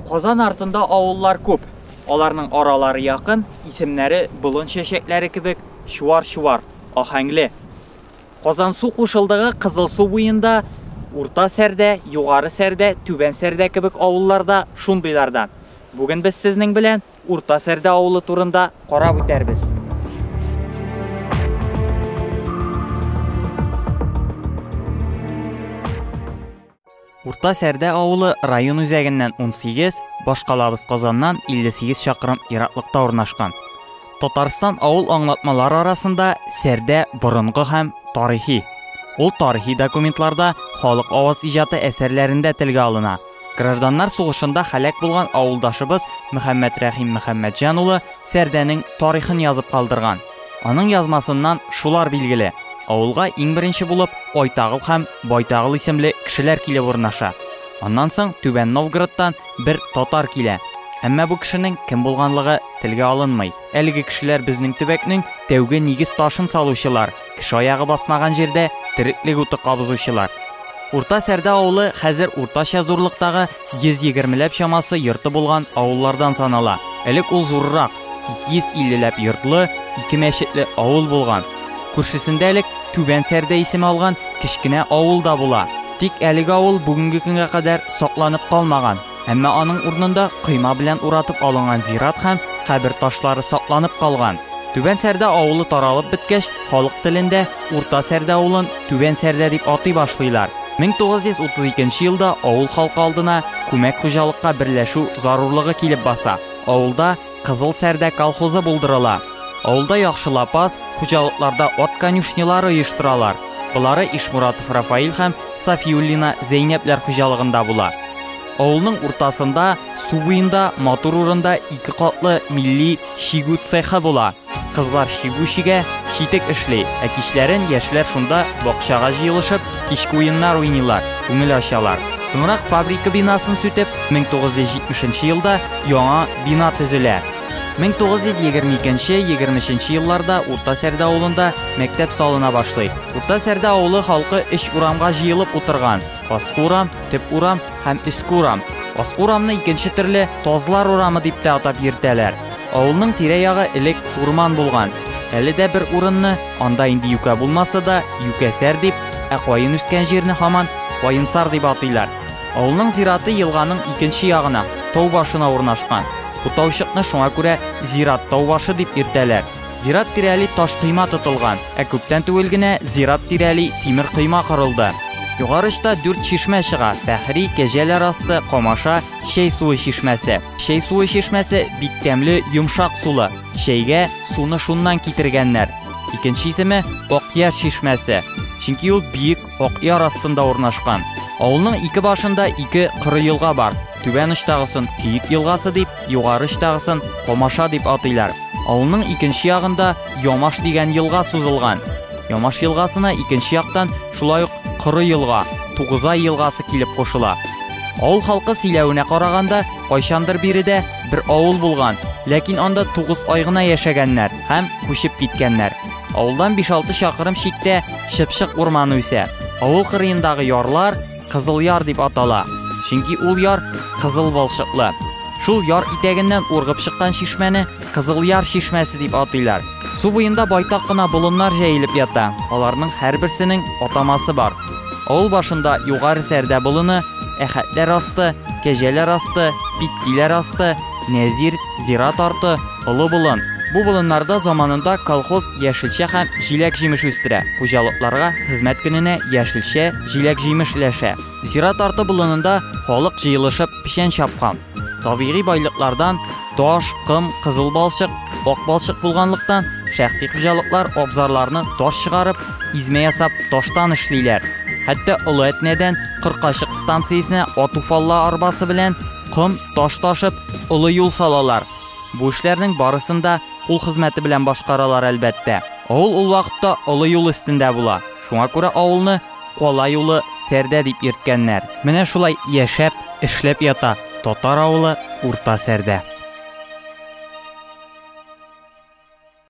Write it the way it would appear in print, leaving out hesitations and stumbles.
Казан артында авыллар күп. Аларның аралары якын, исемнәре болын чәчәкләре кебек чуар-чуар, ахәңле. Казан су кушылдыгы Кызыл су буенда, Урта Сәрдә, Югары Сәрдә, Түбән Сәрдә кебек авылларда шундыйлардан. Бүген без сезнең белән Урта Сәрдә авылы турында карап үтәрбез. Урта Сәрдә авылы район үзәгеннән 18, башкалабыз Казаннан 58 чакрым ераклыкта урнашкан. Татарстан авыл аңлатмалары арасында Сәрдә борынгы һәм тарихи. Ул тарихи документларда халык аваз иҗаты әсәрләрендә телгә алына. Гражданнар сугышында һәлак булган авылдашыбыз Мөхәммәд Рәхим Мөхәммәдҗан улы Сәрдәнең тарихын язып калдырган. Аның язмасыннан шулар билгеле. Авылга иң беренче булып Айтагыл һәм Байтагыл исемле кешеләр килеп урнаша. Аннан соң Түбән Новгородтан бер татар килә. Әмма бу кешенең кем булганлыгы телгә алынмый. Әлеге кешеләр безнең төбәкнең тәүге нигез ташын салучылар, кеше аягы басмаган җирдә тереклек уты кабызучылар. Урта Сәрдә авылы хәзер уртача зурлыктагы 120ләп чамасы йорты булган авыллардан санала. Элек ул зуррак, 250ләп йортлы, 2 мәчетле авыл булган. Күршесендә элек Түбән Сәрдә исеме алган кичкенә авыл да була. Тик әлеге авыл бүгенге көнгә кадәр сакланып калмаган. Әмма аның урынында койма белән уратып алынган зират һәм кабер ташлары сакланып калган. Түбән Сәрдә авылы таралып беткәч, халык телендә Урта Сәрдә авылын Түбән Сәрдә дип атый башлыйлар. 1932 елда авыл халкы алдына күмәк хуҗалыкка берләшү зарурлыгы килеп баса. Авылда Кызыл Сәрдә колхозы булдырыла. Авылда яхшы лапас, хуҗалыкларда ат конюшнялары оештыралар. Булары Ишмуратов Рафаил һәм Сафиуллина Зәйнәпләр хуҗалыгында була. Авылның уртасында, су буенда, матур урында 2 катлы милли шигү цехы була. Кызлар шигү-шигә читек эшли, ә кичләрен яшьләр шунда бакчага җыелышып, кичке уеннар уйныйлар, күңел ачалар. Соңрак фабрика бинасын сүтеп, 1970 елда яңа бина төзелә. 1922-23 елларда Урта Сәрдә авылында мәктәп салына башлый. Урта Сәрдә авылы халкы 3 урамга җыелып утырган. Аскы урам, төп урам һәм өске урам. Аскы урамны икенче төрле Тазлар урамы дип тә атап йөртәләр. Авылның тирә-ягы элек урман булган. Әле дә бер урынны, анда инде юка булмаса да, Юкәсәр дип, ә кайын үскән җирне һаман Кайынсар дип атыйлар. Авылның зираты елганың икенче ягына, тау башына урнашкан. Бу таучыкны шуңа күрә Зират тау башы дип йөртәләр. Зират тирәли таш кыйма тотылган, ә күптән түгел генә Зират тирәли тимер кыйма корылды. Югарышта 4 чишмә чыга: Бәхри, Кәҗәләр асты, Камаша, Шәй суы чишмәсе. Шәй суы чишмәсе бик тәмле, йомшак сулы. Шәйгә суны шуннан китергәннәр. Икенче исеме Акъяр чишмәсе. Чөнки ул биек Акъяр астында урнашкан. Авылның ике башында 2 кыры елга бар. Түбән очтагысын Киек елгасы дип, югары очтагысын Камаша дип атыйлар. Авылның икенче ягында Ямаш дигән елга сузылган. Ямаш елгасына икенче яктан шулай ук Кыры елга, Тугызай елгасы килеп кушыла. Авыл халкы сөйләвенә караганда, кайчандыр биредә бер авыл булган, ләкин анда 9 ай гына яшәгәннәр һәм күчеп киткәннәр. Авылдан 5-6 чакрым читтә Чыпчык урманы үсә. Авыл кырыендагы ярлар Кызыл яр дип атала. Чөнки ул яр кызыл балчыклы. Шул яр итәгеннән ургып чыккан чишмәне Кызыл яр чишмәсе дип атыйлар. Су буенда байтак кына болыннар җәелеп ята. Аларның һәрберсенең атамасы бар. Авыл башында Югары Сәрдә болыны, Әхәтләр асты, Кәҗәләр асты, Питкиләр асты, Нәзир, Зират арты, Олы болын. Бу болыннарда заманында колхоз яшелчә һәм җиләк-җимеш үстерә. Хуҗалыкларга хезмәт көненә яшелчә, җиләк-җимеш өләшә. Зират арты болынында халык җыелышып печән чапкан. Табигый байлыклардан таш, кым, кызыл балчык, ак балчык булганлыктан шәхси хуҗалыклар абзарларны таш чыгарып, измә ясап таштан эшлиләр. Хәтта Олы Әтнәдән Кыркачык станциясенә атуфалла арбасы белән кым, таш ташып, олы юл салалар. Бу эшләрнең барысында кул хезмәте белән башкаралар әлбәттә. Авыл ул вакытта олы юл өстендә була. Шуңа күрә авылны Кала юлы Сәрдә дип йөрткәннәр. Менә шулай яшәп, эшләп ята татар авылы Урта Сәрдә.